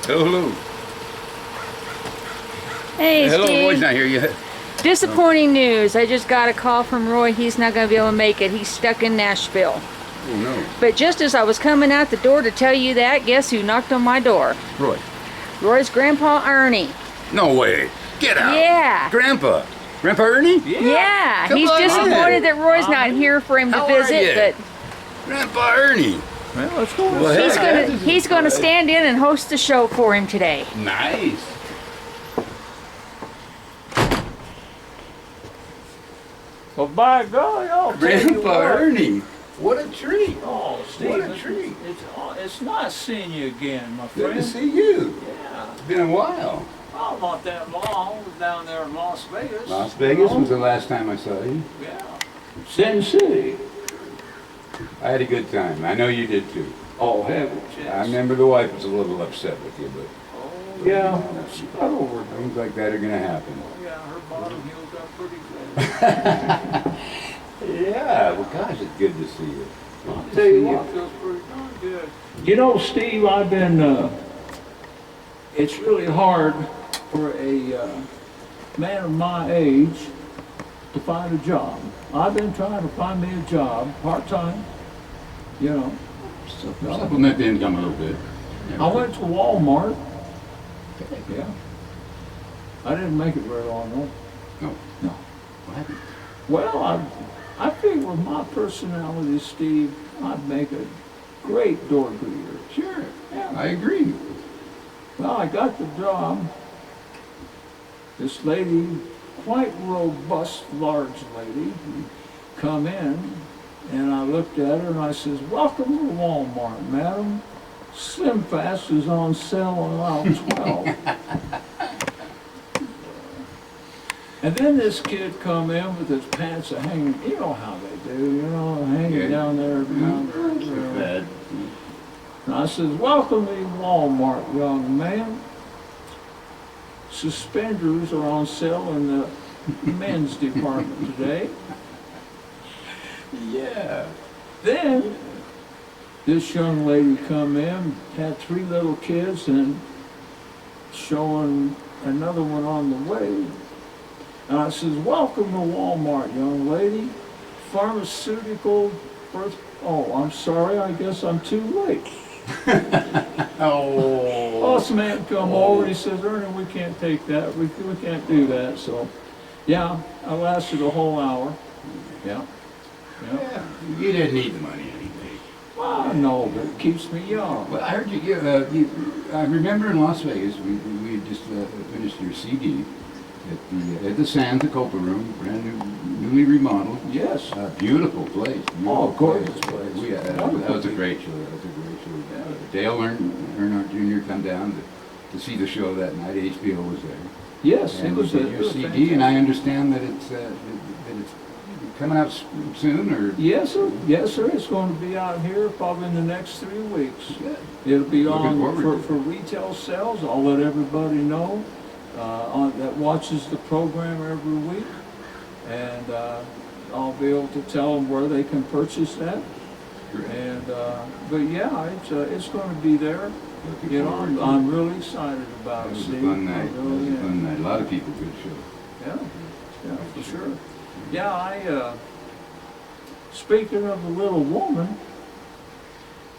Hello. Hey, Hello, Steve. Roy's not here yet. Disappointing news. I just got a call from Roy. He's not going to be able to make it. He's stuck in Nashville. Oh, no. But just as I was coming out the door to tell you that, guess who knocked on my door? Roy. Roy's grandpa, Ernie. No way. Get out. Yeah. Grandpa. Grandpa Ernie? Yeah. Come He's on disappointed in. that Roy's not here for him to How are visit, you? but Grandpa Ernie. Well, let's go. Well, he's gonna stand in and host the show for him today. Nice. Well, by golly, I'll tell you Grandpa what. Ernie. What a treat. Oh, Steve, What a treat. it's nice seeing you again, my Good friend. to see you. Yeah. It's been a while. Well, not that long. I was down there in Las Vegas. Las Vegas was the last time I saw you. Yeah. Sin City. I had a good time. I know you did too. Oh, heavens, yes. I remember the wife was a little upset with you, but Oh, yeah. She got over it. things like that are going to happen. Oh, yeah, her bottom healed up pretty good. Yeah, well, gosh, it's good to see you. Good I'll to tell you see what, feels pretty darn good. You know, Steve, I've been, it's really hard for a man of my age to find a job. I've been trying to find me a job, part-time, you know. Supplement the income a little bit. I went to Walmart. Yeah. I didn't make it very long, though. No. No. What happened? Well, I figure with my personality, Steve, I'd make a great door greeter. Sure. Yeah. I agree. Well, I got the job. This lady, quite robust, large lady, come in, and I looked at her and I says, "Welcome to Walmart, madam. Slim Fast is on sale on aisle 12. And then this kid come in with his pants hanging, you know how they do, you know, hanging Yeah. down there. Bad. And I says, "Welcome to Walmart, young man. Suspenders are on sale in the men's department today." Yeah. Then this young lady come in, had 3 little kids and showing another one on the way. And I says, "Welcome to Walmart, young lady. Pharmaceutical birth." "Oh, I'm sorry, I guess I'm too late." Oh. Boss man come over, he says, "Ernie, we can't take that, we can't do that." So, yeah, I lasted a whole hour. Yeah. Yeah. Yeah. You didn't need the money anyway. Well, no, but it keeps me young. Well, I heard I remember in Las Vegas, we had just finished your CD at the Sands, the Copa Room, brand new, newly remodeled. Yes. Beautiful place. Beautiful Oh, gorgeous place. That was a great show. That was a great show. Dale Earnhardt Jr. come down to see the show that night. HBO was there. Yes, it And was you did your CD, and I understand that it's coming out soon, or Yes, sir. Yes, sir. It's going to be out here probably in the next 3 weeks. Good. It'll be Looking on forward for retail sales. I'll let everybody know that watches the program every week, and I'll be able to tell them where they can purchase that. And but yeah, it's going to be there. Looking You know, forward to I'm really excited about It it, was a Steve. fun night. I It really was a am. fun night. A lot of people, good show. Yeah, for sure. Yeah, speaking of the little woman,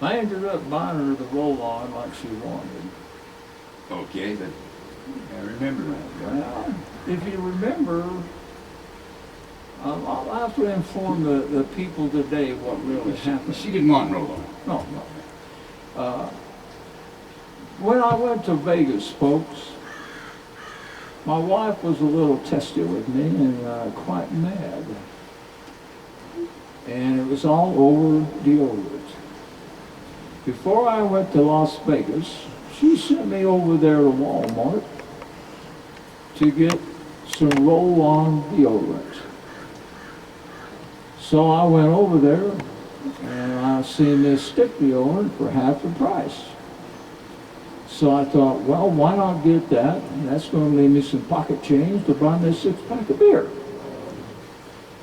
I ended up buying her the roll-on like she wanted. Okay, I remember that. Well, if you remember, I'll have to inform the people today what really happened. She didn't want roll-on. No. When I went to Vegas, folks, my wife was a little testy with me and quite mad. And it was all over deodorant. Before I went to Las Vegas, she sent me over there to Walmart to get some roll-on deodorant. So I went over there and I seen this stick deodorant for half the price. So I thought, well, why not get that? And that's going to leave me some pocket change to buy me a 6-pack of beer.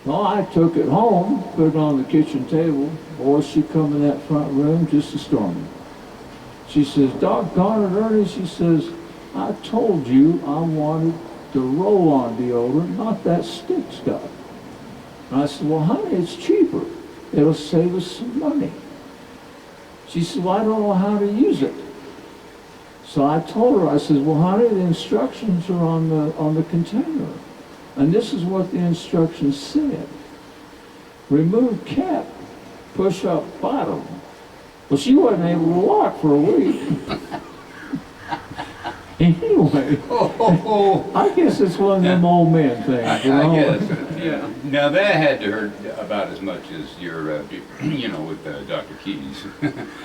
Well, I took it home, put it on the kitchen table. Boy, she come in that front room just to storm me. She says, doggone it, Ernie, she says, I told you I wanted the roll-on deodorant, not that stick stuff. And I said, well, honey, it's cheaper. It'll save us some money. She said, well, I don't know how to use it. So I told her, I said, well, honey, the instructions are on the container. And this is what the instructions said. Remove cap, push up bottom. Well, she wasn't able to walk for a week. Anyway, I guess it's one of them old man things, you know? I guess. Yeah. Now that had to hurt about as much as your, you know, with Dr. Keys.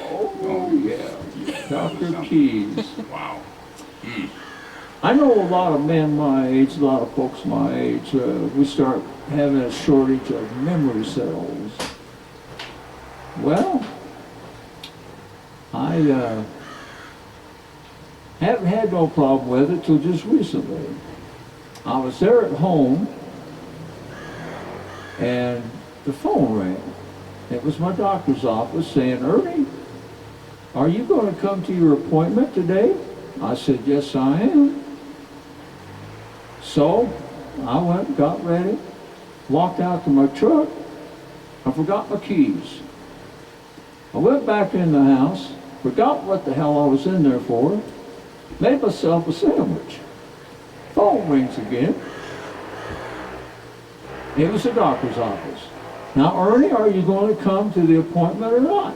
Oh, yeah. Dr. Keys. Wow. I know a lot of men my age, a lot of folks my age, we start having a shortage of memory cells. Well, I haven't had no problem with it till just recently. I was there at home and the phone rang. It was my doctor's office saying, Ernie, are you going to come to your appointment today? I said, yes, I am. So I went, got ready, walked out to my truck. I forgot my keys. I went back in the house, forgot what the hell I was in there for, made myself a sandwich. Phone rings again. It was the doctor's office. Now, Ernie, are you going to come to the appointment or not?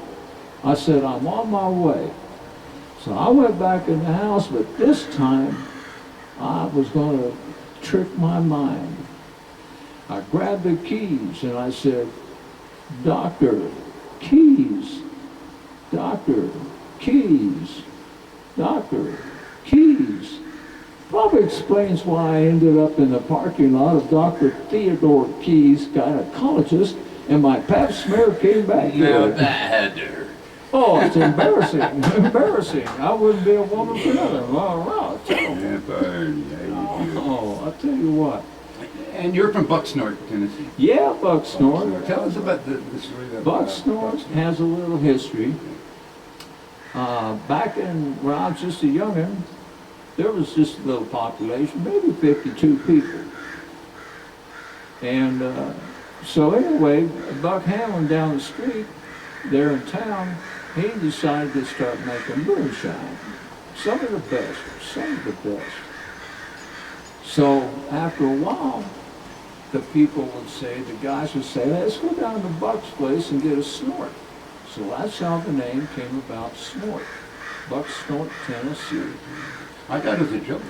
I said, I'm on my way. So I went back in the house, but this time I was going to trick my mind. I grabbed the keys and I said, Doctor, keys. Doctor, keys. Doctor, keys. Probably explains why I ended up in the parking lot of Dr. Theodore Keys, gynecologist, and my pap smear came back Now good. that had to hurt. Oh, it's embarrassing, embarrassing. I wouldn't be a woman for nothing. Wow, Yeah, fine. Yeah, you do. Oh, I'll tell you what. And you're from Bucksnort, Tennessee. Yeah, Bucksnort. Tell us about the story of Bucksnort has a little history. Back when I was just a youngin', there was just a little population, maybe 52 people. And so anyway, Buck Hamlin down the street, there in town, he decided to start making moonshine. Some of the best, some of the best. So after a while, the people would say, the guys would say, let's go down to Buck's place and get a snort. So that's how the name came about, Snort. Bucksnort, Tennessee. I thought it was a joke.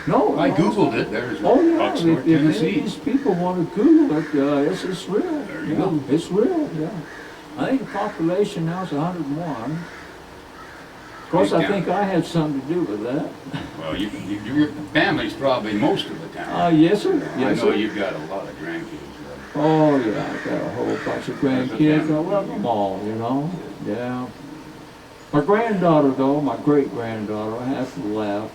No, I no, Googled it. There's Oh yeah, Bucksnort, if any of Tennessee. these people want to Google it, it's real. There you Yeah, go. it's real, yeah. I think the population now is 101. Of course, I think I had something to do with that. Well, your family's probably most of the town. Yes, sir. I Yes, know sir. you've got a lot of grandkids. Oh yeah, I got a whole bunch of grandkids. I love them all, you know. Yeah. My granddaughter, though, my great-granddaughter, I have to laugh.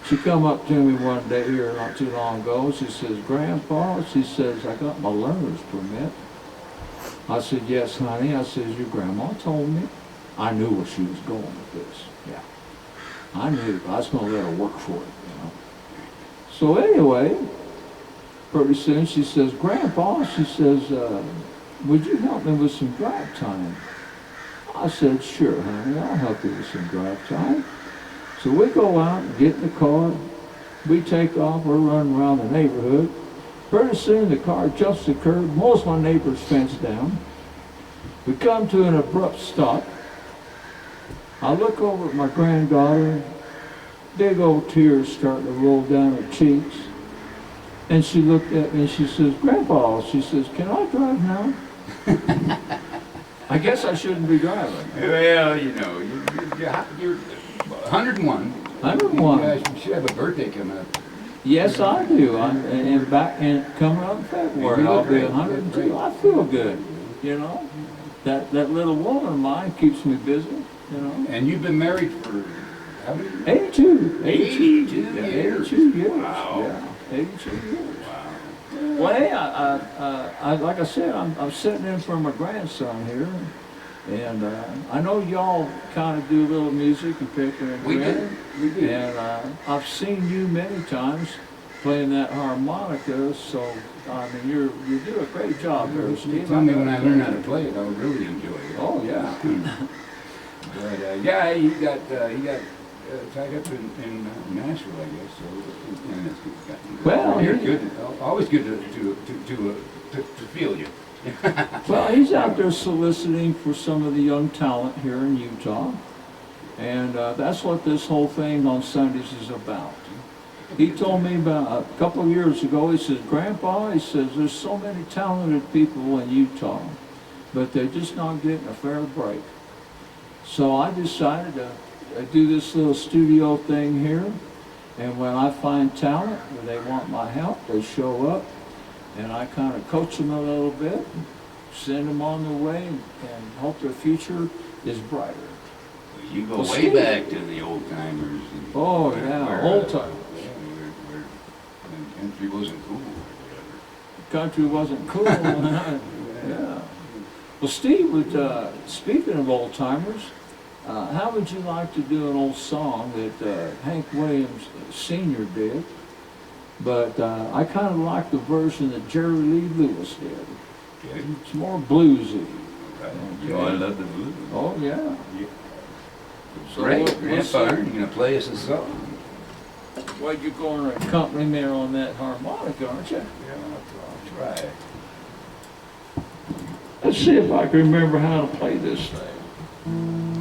She come up to me one day here not too long ago. She says, Grandpa, she says, I got my learner's permit. I said, yes, honey. I says, your grandma told me. I knew where she was going with this. Yeah. I knew. I was going to let her work for it, you know. So anyway, pretty soon she says, Grandpa, she says, would you help me with some drive time? I said, sure, honey, I'll help you with some drive time. So we go out and get in the car. We take off. We're running around the neighborhood. Pretty soon the car jumps the curb. Most of my neighbors fenced down. We come to an abrupt stop. I look over at my granddaughter. Big old tears starting to roll down her cheeks. And she looked at me and she says, Grandpa, she says, can I drive now? I guess I shouldn't be driving. Well, you know, you're 101. 101. You should have a birthday coming up. Yes, I do. And coming up in February, You I'll look be great. 102. You look I feel good, you know. That little woman of mine keeps me busy, you know. And you've been married for how many years? 82. 82 Yeah, years. 82 years. Wow. Yeah, 82 years. Wow. Well, hey, I like I said, I'm sitting in for my grandson here. And I know y'all kind of do a little music and picking and We grinning. did, we did. And I've seen you many times playing that harmonica, so I mean you do a great job there, You Steve. tell me when I learn how to play it, I'll really enjoy it. Oh yeah. But yeah, he got tied up in Nashville, I guess. So and it's good. Well, you're he- good. Always good to feel you. Well, he's out there soliciting for some of the young talent here in Utah, and that's what this whole thing on Sundays is about. He told me about a couple of years ago, he says, Grandpa, he says, there's so many talented people in Utah, but they're just not getting a fair break. So I decided to do this little studio thing here, and when I find talent, when they want my help, they show up, and I kind of coach them a little bit, send them on their way, and hope their future is brighter. You go Well, way Steve- back to the old timers. Oh, yeah, old timers. Where when country wasn't cool or whatever. Country wasn't cool. Yeah. Well, Steve, speaking of old timers, how would you like to do an old song that Hank Williams Sr. did? But I kind of like the version that Jerry Lee Lewis did. Okay. It's more bluesy. Right. Okay. You know, I love the blues. Oh, yeah. So Great, let's Grandpa, see. you're gonna play us a song. Well, you're going to accompany me on that harmonica, aren't you? Yeah, I'll try. Let's see if I can remember how to play this thing.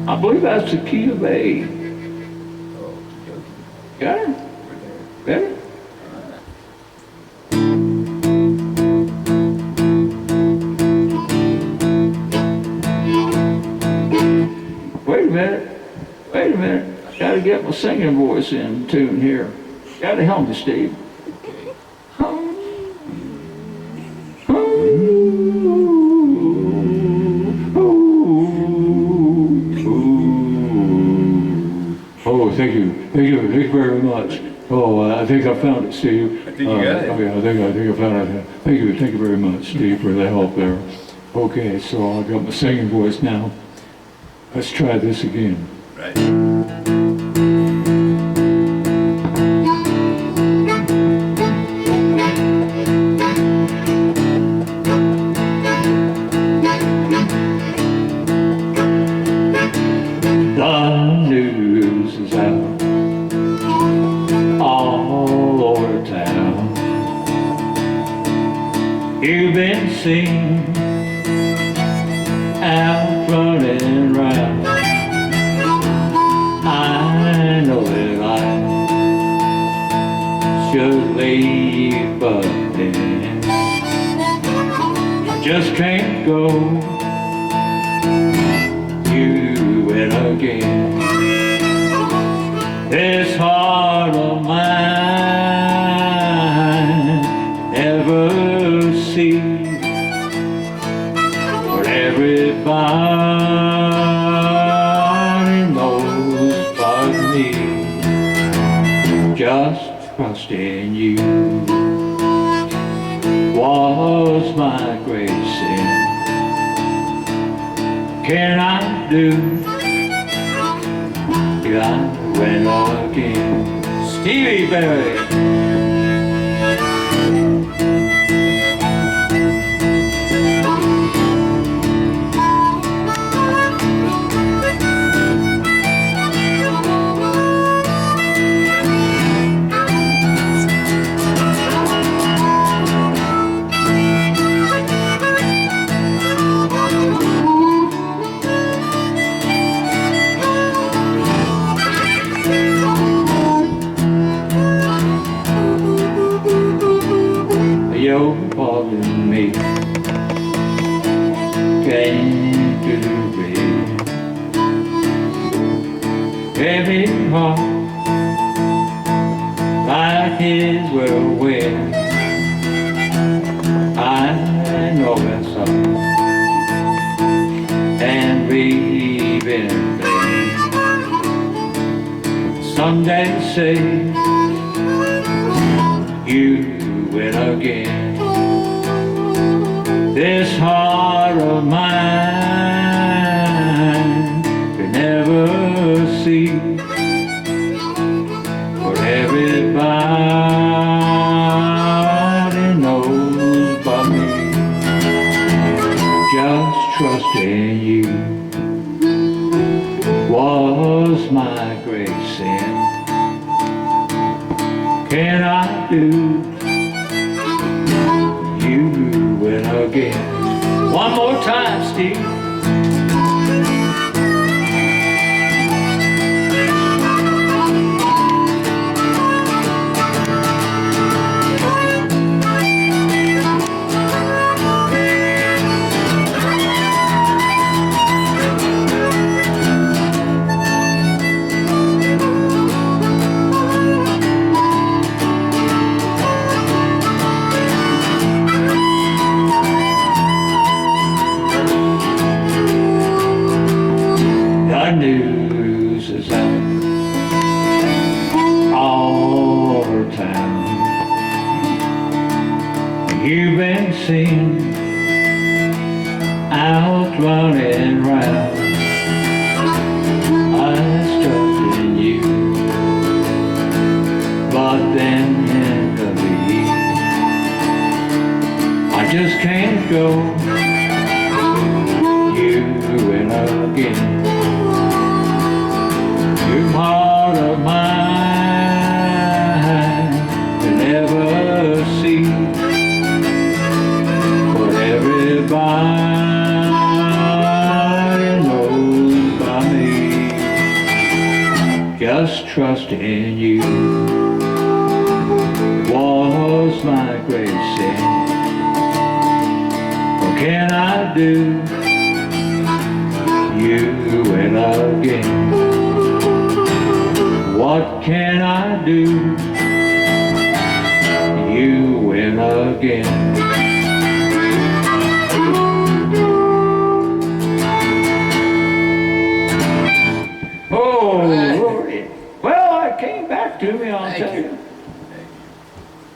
I believe that's the key of A. Oh, joking. Got it? We're there. Better? Wait a minute. Wait a minute. Gotta get my singing voice in tune here. Gotta help me, Steve. Oh, thank you very much. Oh, I think I found it, Steve. I think you got it. Oh, yeah, I think I found it. Thank you very much, Steve, for the help there. Okay, so I got my singing voice now. Let's try this again. Right. The news is out all over town. You've been seen out running round. I know that I should leave, but then I just can't go. You and again, this heart of mine never sees what everybody knows but me. Just trust in you was my great sin. Can I do? I went again. Stevie Berry. You're calling me. Can't do it. Every heart like his will win. I know it's all, and we've been vain. Someday say you win again. This heart of mine can never see what everybody knows about me. Just trust in you was my great sin. Can I do you win again? One more time, Steve. The news is out all over town. You've been seen out running round. I trust in you, but then in the lead, I just can't go. You win again. Your heart of mine can never see what everybody knows about me. Just trust in you was my great sin. What can I do? You win again. What can I do? You win again. Oh, Lordy. Well, it came back to me, I'll tell you.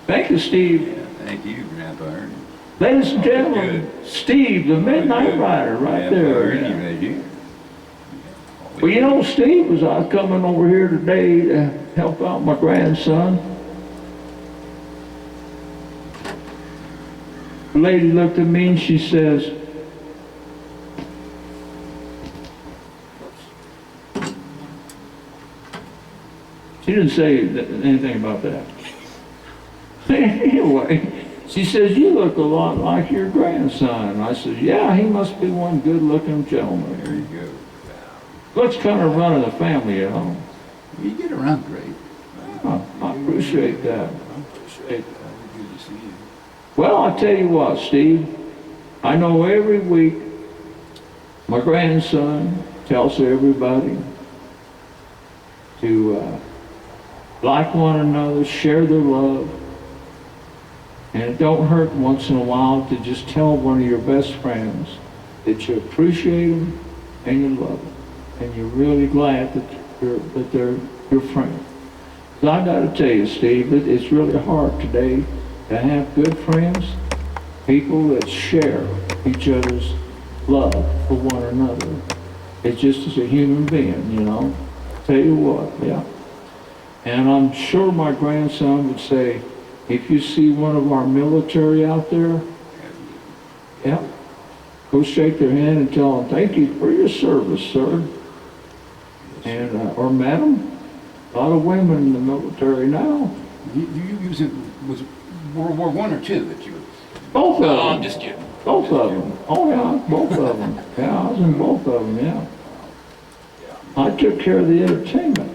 Thank you, Steve. Yeah, thank you, Grandpa Ernie. Ladies and gentlemen, Steve, the Midnight Rider, right Grandpa there. Ernie, right here. Well, you know, Steve, as I was coming over here today to help out my grandson, the lady looked at me and she says, she didn't say anything about that. Anyway, she says, you look a lot like your grandson. I said, yeah, he must be one good-looking gentleman. There you go. What's kind of running the family at home? You get around great. I appreciate that. Good to see you. Well, I tell you what, Steve, I know every week my grandson tells everybody to like one another, share their love, and it don't hurt once in a while to just tell one of your best friends that you appreciate them and you love them, and you're really glad that they're your friend. So I got to tell you, Steve, it's really hard today to have good friends, people that share each other's love for one another. It's just as a human being, you know. Tell you what, yeah. And I'm sure my grandson would say, if you see one of our military out there, yeah, go shake their hand and tell them, thank you for your service, sir. And, or madam, a lot of women in the military now. You use it, was it World War I or II that you were? Both of them. No, I'm just kidding. Both of them. Oh, yeah, both of them. Yeah, I was in both of them, yeah. I took care of the entertainment.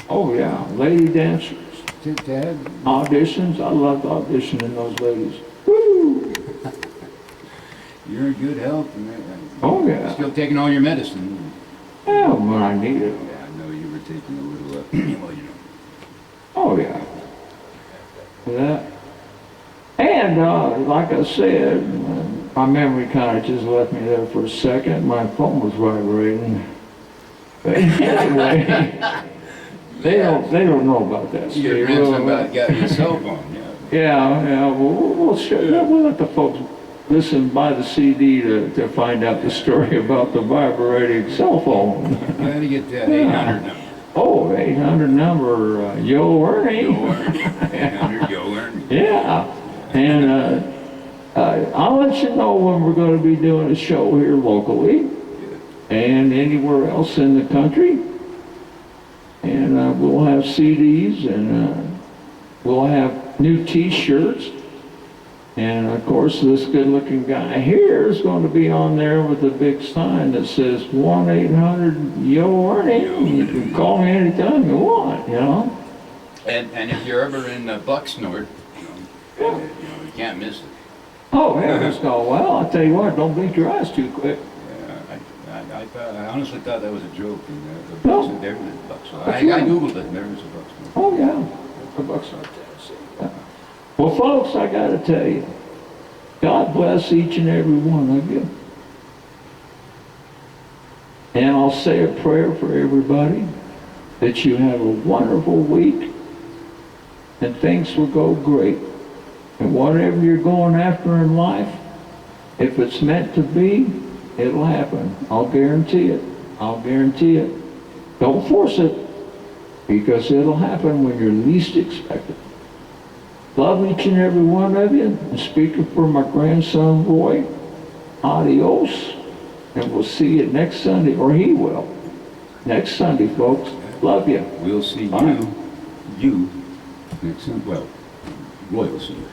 Oh, yeah, lady dancers, Dad, auditions. I loved auditioning those ladies. Woo! you're in good health. And Oh, yeah. still taking all your medicine. Yeah, when I need it. Yeah, I know you were taking a little, well, you know. Oh, yeah. That. And, like I said, my memory kind of just left me there for a second. My phone was vibrating. But anyway, they don't know about that. Your Steve. grandson got your cell phone, yeah. Yeah, well, we'll show, we'll let the folks listen, buy the CD to find out the story about the vibrating cell phone. You gotta get that 800 number. Oh, 800 number, Yo Ernie. Yo Ernie. 800 Yo Ernie. Yeah, and I'll let you know when we're going to be doing a show here locally and anywhere else in the country. And we'll have CDs and we'll have new T-shirts. And of course, this good-looking guy here is going to be on there with a big sign that says 1-800-YO-ERNIE. You can call me anytime you want, you know. And if you're ever in Bucksnort, you can't miss it. Oh, yeah, let's go. Well, I'll tell you what, don't blink your eyes too quick. I honestly thought that was a joke. No. There was a Bucksnort. That's I right. Googled it, and there was a Bucksnort. Oh, yeah. The Bucksnort, Tennessee. Yeah. Well, folks, I got to tell you, God bless each and every one of you. And I'll say a prayer for everybody that you have a wonderful week and things will go great. And whatever you're going after in life, if it's meant to be, it'll happen. I'll guarantee it. I'll guarantee it. Don't force it, because it'll happen when you're least expected. Love each and every one of you. And speaking for my grandson, Roy, adios. And we'll see you next Sunday, or he will. Next Sunday, folks. Love you. We'll see Bye. you next Sunday. Well, Roy will see you.